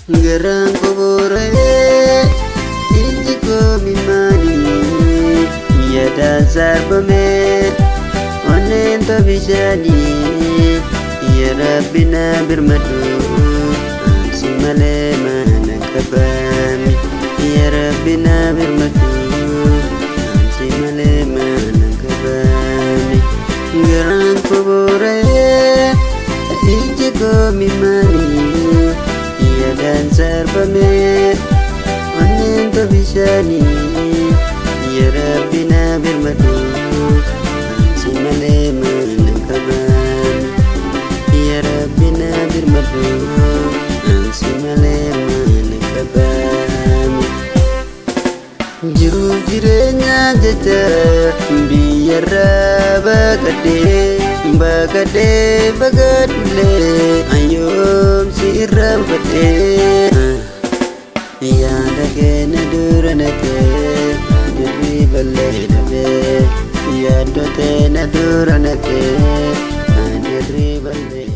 garaan koboree iji koo mimaanii yaadaan sarbamee onneen bishaanii yaa Rabbi na birmadhu ansi malee mana qabaami yaa Rabbi na birmadhu ansi malee mana qabaami garaan koboree iji koo mimaanii yaadaan sarbamee onneen bishaanii yaa Rabbi na birmadhu ansi malee mana qabaami yaa Rabbi na birmadhu ansi malee mana qabaami jiruuf jireenya jecha biyyarraa baqadhee fagaadhullee ayyoomsi irraanfadhee yaada keenya dura naqee jirri ballee dhabee yaadota na dura naqee jirri ballee